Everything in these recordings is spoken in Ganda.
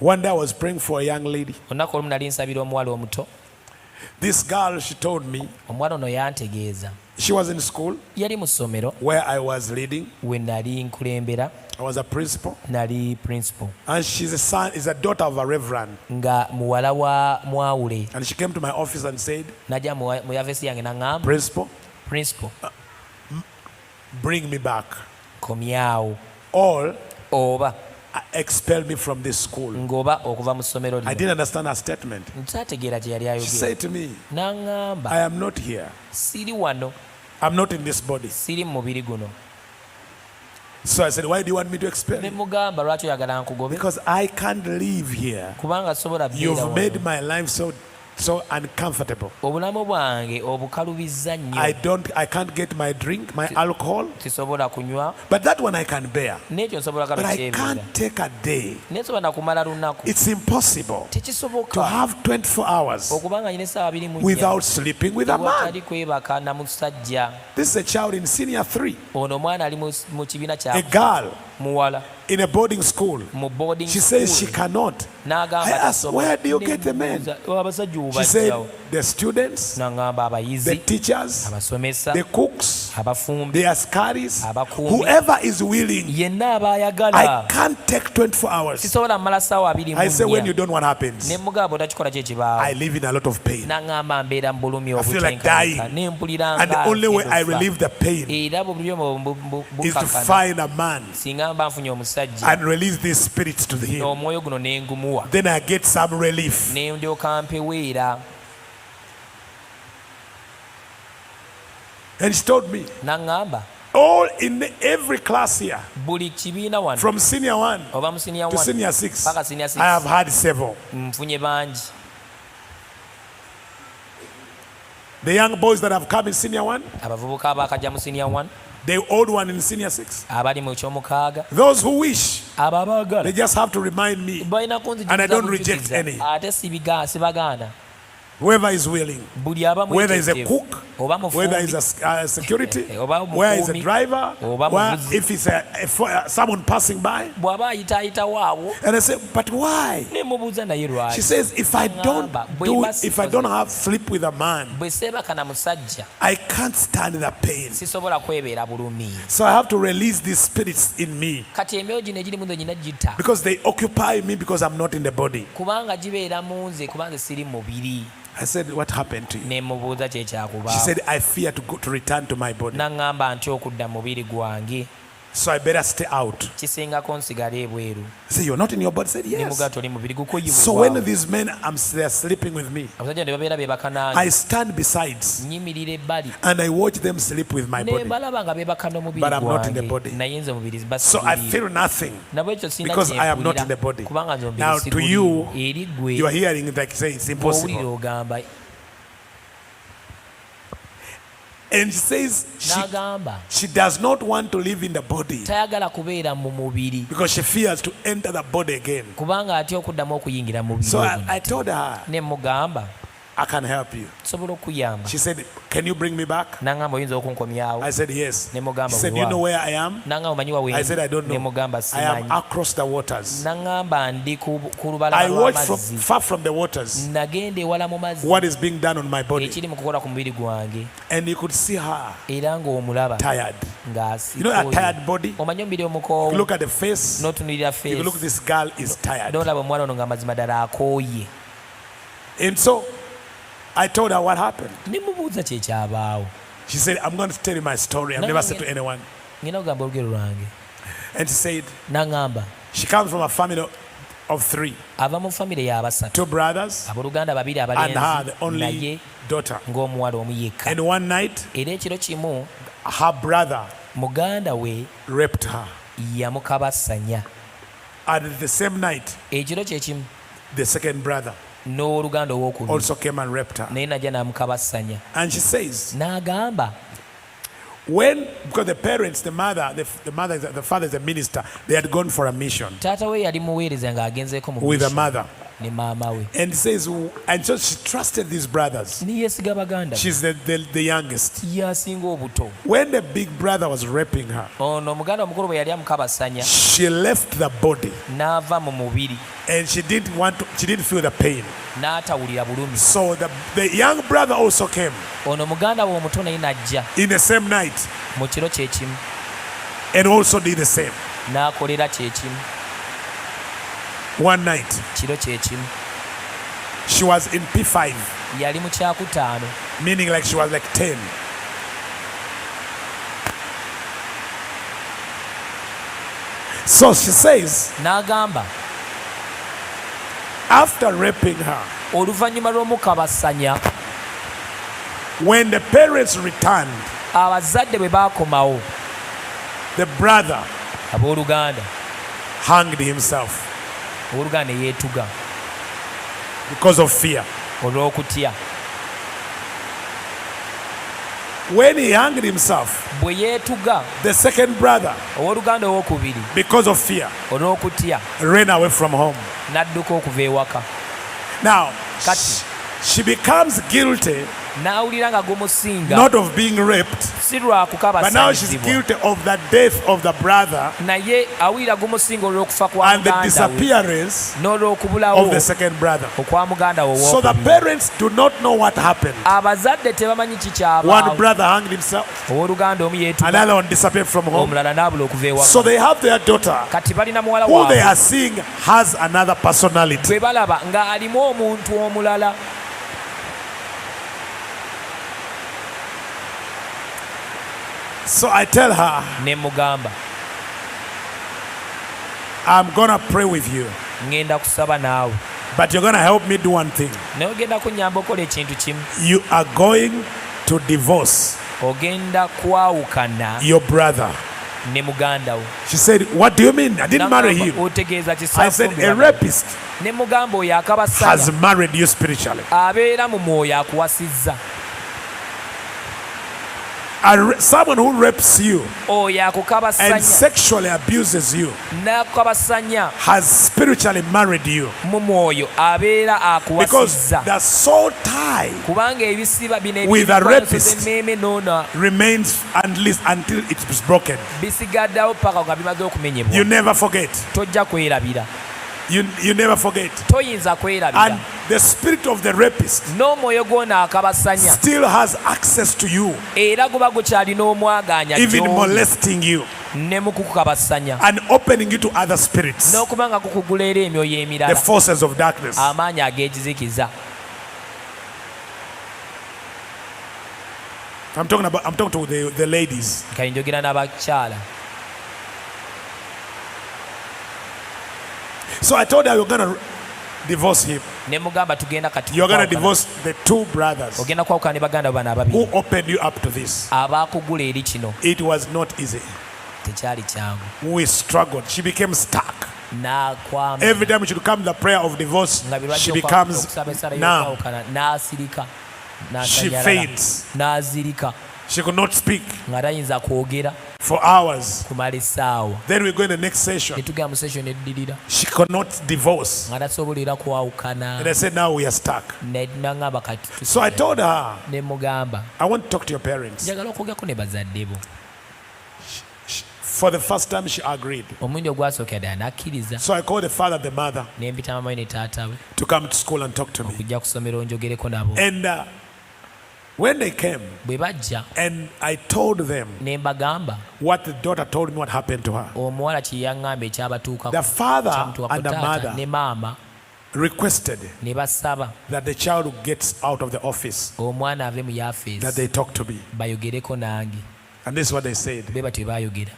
One day I was praying for a young lady. Olunaku olumu nali nsabira omuwala omuto. This girl, she told me, omuwala ono yantegeeza. She was in school Yali mu ssomero where I was leading. we nali nkulembera. I was a principal. Nali principal. And she's a daughter of a reverend. Nga muwala wa mwawule. And she came to my office and said, Najja mu yafesi yange n'aŋŋamba. Principal, bring me back. Komyawo. Or oba expel me from this school. Ngoba okuva mu ssomero lino. I didn't understand her statement. Ntategeera kye yali ayogera. She said to me, n'aŋŋamba. I am not here. Siri wano. I'm not in this body. Siri mu mubiri guno. So I said, why do you want me to expel you? Mugamba lwaki oyagala nkugobe? Because I can't live here. Kubanga sobola beera. You've made my life so uncomfortable. Obulamu bwange obukalubizza nnyo. I can't get my drink, my alcohol. Tisobola kunywa. But that one I can bear. N'ekyo nsobola But I can't take a day. Nesobola kumala lunaku. It's impossible Tekisoboka. to have 24 hours okubanga nyina essaawa 24 without sleeping with a man. Tewatali kwebaka na musajja. This is a child in senior 3. Ono omwana ali mu kibiina kya. A girl muwala. In a boarding school. She says she cannot. I asked, where do you get the men? She said, the students, the teachers, the cooks, the askaris, whoever is willing. I can't take 24 hours. I say, when you don't, what happens? I live in a lot of pain. I feel like dying. And the only way I relieve the pain is to find a man and release these spirits to him. Then I get some relief. And she told me, all in every class here, from senior 1 to senior 6, I have had several. The young boys that have come in senior 1, the old one in senior 6. Those who wish, they just have to remind me, and I don't reject any. Whoever is willing, whether it's a cook, whether it's a security, whether it's a driver, if it's someone passing by. And I say, but why? She says, if I don't have sleep with a man, I can't stand the pain. So I have to release these spirits in me, because they occupy me because I'm not in the body. I said, what happened to you? She said, I fear to return to my body. So I better stay out. I said, you're not in your body? I said, yes. So when these men, they're sleeping with me, I stand beside and I watch them sleep with my body. But I'm not in the body. So I feel nothing because I am not in the body. Now to you, you are hearing it like saying it's impossible. And she says she does not want to live in the body because she fears to enter the body again. So I told her, I can help you. She said, can you bring me back? I said, yes. She said, you know where I am? I said, I don't know. I am across the waters. I watched from far from the waters what is being done on my body. And you could see her tired. You know a tired body? If you look at the face, if you look, this girl is tired. And so I told her what happened. She said, I'm going to tell you my story. I've never said to anyone. And she said, she comes from a family of 3. 2 brothers and her, the only daughter. And one night, her brother raped her. And the same night, the second brother also came and raped her. And she says, because the parents, the father is a minister, they had gone for a mission with the mother. ne maama we. And says, and so she trusted these brothers. Ne yeesiga baganda be. She's the youngest. Yasinga obuto. When the big brother was raping her, Ono omuganda omukulu bwe yali amukabasanya. she left the body. N'ava mu mubiri. And she didn't feel the pain. N'atawulira bulumi. So the young brother also came. Ono muganda we omuto naye n'ajja. In the same night. Mu kiro kye kimu. And also did the same. N'akolera kye kimu. One night. Kiro kye kimu. She was in P5. Yali mu kyakutaano. Meaning like she was like 10. So she says, n'agamba, after raping her, oluvannyuma lw'omukabasanya, when the parents returned, abazadde bwe baakomawo, the brother abooluganda hanged himself owooluganda yeetuga because of fear. olw'okutya. When he hanged himself, bwe yeetuga, the second brother, owooluganda owookubiri, because of fear, olw'okutya, ran away from home. n'adduka okuva ewaka. Now, Kati she becomes guilty n'awulira nga gumusinga, not of being raped, si lwa but now she's kukabasanyizibwa, guilty of the death of the brother naye awulira gumusinga olw'okufa kwa and the muganda we disappearance n'olw'okubulawo of the second brother. okwa muganda we So the owookubiri. parents do not know what happened. Abazadde tebamanyi One kikyabaawo. brother hanged himself, Owooluganda omu yeetuga, another one disappeared from home. omulala n'abula okuva ewaka. So they have their daughter, Kati balina muwala who they waabwe are seeing has another personality. gwe balaba nga alimu omuntu omulala. So I tell her, Ne mugamba, I'm gonna pray with you, ŋŋenda kusaba naawe, but you're gonna help me do one thing. naye ogenda kunnyamba okola ekintu kimu. You are going to divorce Ogenda kwawukana your brother. ne muganda wo. She said, what do you mean? I didn't marry N'agamba, him. otegeeza I said, a kisaafu. rapist Ne mugamba oyo has akabasanya married you spiritually. abeera mu mwoyo akuwasizza. Someone who rapes you Oyo and akukabasanya sexually abuses you n'akukabasanya has spiritually married you, mu mwoyo abeera because akuwasizza. the soul tie Kubanga ebisiba bino with a rapist ebimeme noona remains at least until it is broken. bisigaddewo paka nga bimaze okumenyebwa. You never forget. Tojja kwerabira, You never forget. toyinza kwerabira. And the spirit of the rapist N'omwoyo gw'ono akabasanya still has access to you, era guba gukyalina omwagaanya even gy'oli molesting you ne mu kukukabasanya, and opening you to other spirits, n'okuba nga kukugula era emyoyo the emirala, forces of darkness. amaanyi ag'ekizikiza. I'm talking to the ladies. Kale njogera n'abakyala. So I told her, you're going to divorce him. Ne mugamba tugenda kati You're going to kukwawukana. divorce the two brothers Ogenda kwawukana ne baganda bano who ababiri opened you up to this. abaakugula eri kino. It was not easy. Tekyali kyangu. We struggled. She became stuck. N'akwama Every time we should come the prayer of divorce, nga birwadde she becomes okusaba essala numb. y'okwawukana, n'asirika, She n'atanyalala, faints. n'azirika She could not speak nga tayinza kwogera for hours. kumala essaawa. Then we go in the next session. Ne tugenda mu session eddirira She could not divorce. nga tasobolera kwawukana. And I said, now we are stuck. Ne naŋŋamba kati So I told her, ne mugamba I want to talk to your parents. njagala okwogerako ne bazadde bo. For the first time, she agreed. Omulundi ogwasooka ddala n'akkiriza. So I called the father, the mother, Ne mpita mama we ne taata we to come to school and talk to me. okujja ku ssomero njogereko nabo. And when they came, Bwe bajja and I told them ne mbagamba what the daughter told me what happened to her, omuwala kye yaŋŋamba ekyabatuukako, the father kyamutuukako and the taata mother ne maama requested ne basaba that the child gets out of the office, omwana ave mu that yafeesi they talk to me. bayogereko nange. And this is what they said. Be batyo baayogera.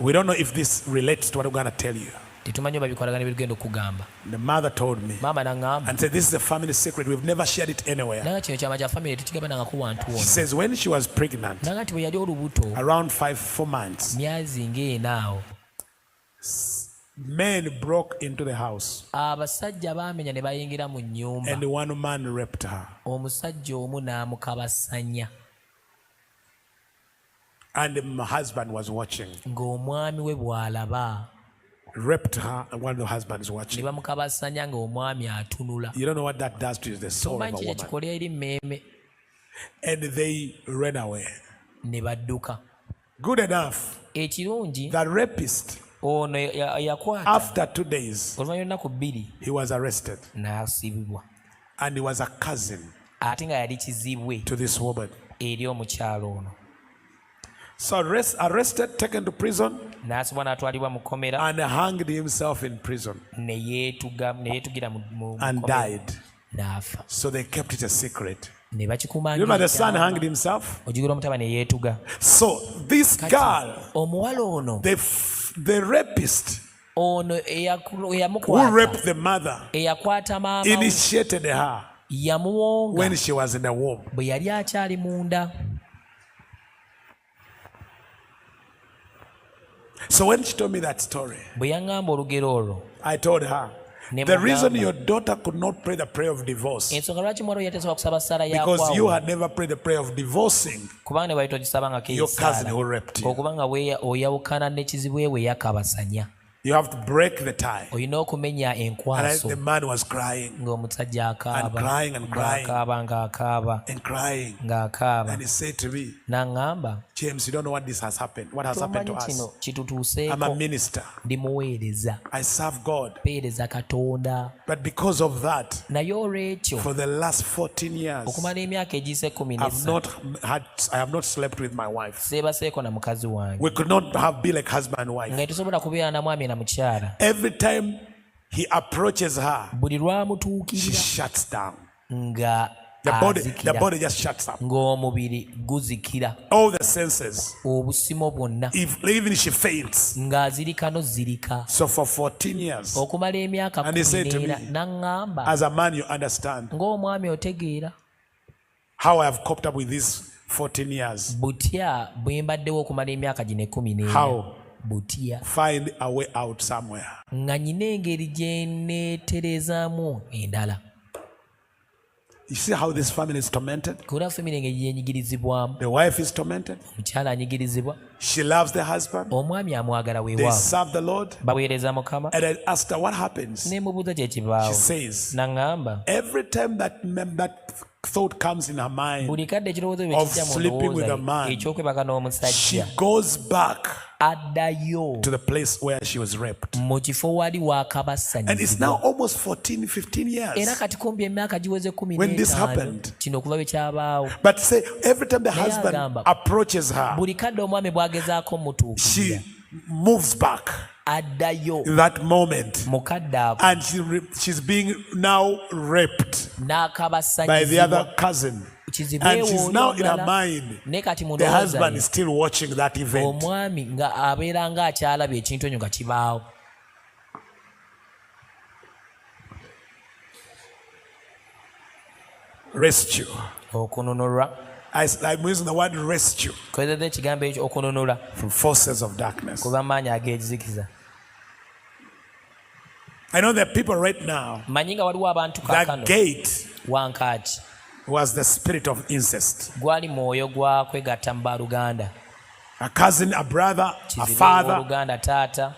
We don't know if this relates to what I'm going to tell you. Tetumanyi oba bikolagana bigenda okugamba. The mother told me Maama n'aŋŋamba and said, this is a family secret. We've never shared it anywhere. nanga kino kyama kya famire tekigabanangako wantu She wonna. says when she was pregnant, Nanga nti bwe yali olubuto around 4 months, myezi ng'ena awo men broke into the house abasajja baamenya ne bayingira mu nnyumba, and one man raped her. omusajja omu n'amukabasanya And my husband was watching. ng'omwami we bw'alaba. raped her and one of the husbands ne watching. bamukabasanya ng'omwami atunula. You don't know what that does to the soul of a Omanyi kye woman. kikolera eri mmeeme. And they ran away. Ne badduka. Good enough. Ekirungi The rapist, ono yakwata after 2 days, oluvannyuma ennaku 2 he was arrested. n'asibibwa. And he was a cousin Ate nga yali kizibwe to this woman. eri omukyalo ono. So arrested, taken to prison, N'asibwa n'atwalibwa mu kkomera and hanged himself in prison ne yeetugira mu and kkomera, died. n'afa. So they kept it a secret. Ne bakikuuma Remember the son hanged himself? ojjukira omutabani ne yeetuga. So this girl, Omuwala ono the rapist ono who eyamukwata raped the mother, eyakwata maama we, initiated her yamuwonga when she was in the womb. bwe yali akyali munda. So when she told me that story, Bwe yaŋŋamba olugero olwo, I told her, the reason your daughter could not pray the prayer of divorce, ensonga lwaki muwala we yateesobola kusaba ssaala because you yakwawo, had never prayed the prayer of divorcing kubanga ne bwali togisabangako your cousin esaala, who raped you. okuba nga oyawukana n'ekizibwe we yakabasanya. You have to break the tie. Olina okumenya And enkwaso. the man was crying Ng'omusajja akaaba, and crying and crying ng'akaaba and crying. ng'akaaba. And he said to me, N'aŋŋamba, James, you don't know what this has happened. What has happened to tomanyi us? kino I'm a kitutuuseeko. minister. Ndi muweereza, I serve God. peereza Katonda. But because of that, Naye olw'ekyo for the last 14 years, okumala emyaka egiyise 13 I have not slept with my wife. seebaseeko na mukazi wange. We could not be like husband and wife. Nga tetusobola kubeera na mwami na mukyala. Every time he approaches her, Buli she lwamutuukirira shuts down. nga The azikira, body just shuts up. ng'omubiri guzikira, All the senses. obusimo bwonna Even she faints. ng'azirika n'ozirika. So for 14 years, Okumala emyaka And he said to 14 me, n'aŋŋamba, as a man, you understand ng'omwami otegeera how I have coped up with these 14 years. butya bwe mbaddewo okumala emyaka gino 14. How? Butya Find a way out somewhere. nga nyina engeri gye neeterezaamu endala. You see how this family is tormented? Kubula famire engeri gyenyigirizibwamu. The wife is tormented. Omukyala anyigirizibwa, She loves the husband. omwami amwagala They weewaawo, serve the Lord. baweereza Mukama. And I asked her what happens. Ne mubuuza kye She kibaawo, says, n'aŋŋamba every time that thought comes in her mind, buli kadde ekirowoozo bwe of kijja mu sleeping with a ndowooza man, eky'okwebaka she n'omusajja, goes back addayo to the place where she was raped. mu kifo wali And it's waakabasanyizibwa. now almost 14, 15 Era years. kati kumpi emyaka giweze When this 15 happened. kino okuva bwe kyabaawo. But say, every time the Naye husband agamba, approaches her, buli kadde omwami bw'agezaako mutuukirira, she moves back addayo in that moment. mu kadde ako And she's being now raped by the n'akabasanyizibwa. other cousin. Kizibwe And she's now in her omulala. mind. Ne kati mu The ndowooza husband ye, is still watching that event. omwami nga abeera nga akyalabye ekintu ekyo nga kibaawo. Rescue. Okununulwa, I'm using the word rescue kozesa ekigambo ekyo okununula from forces of darkness. kuba maanyi ag'ekizikiza. I know there are people right now, Manyi nga waliwo abantu that kaakano gate wankaaki was the spirit of incest. gwali mwoyo gwa kwegatta mu baaluganda, A cousin, a brother, a kizibe father w'oluganda, taata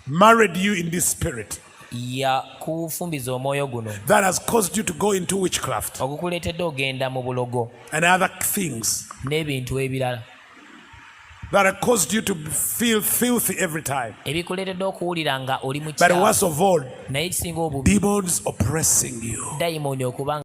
married you in this spirit yakufumbiza omwoyo guno that has caused you to go into witchcraft ogukuleetedde ogenda mu bulogo and other things n'ebintu ebirala that have caused you to feel filthy every time. ebikuleetedde okuwulira nga oli mu But kyafu, worst of all, naye ekisinga obubi demons oppressing you. dayimoni okuba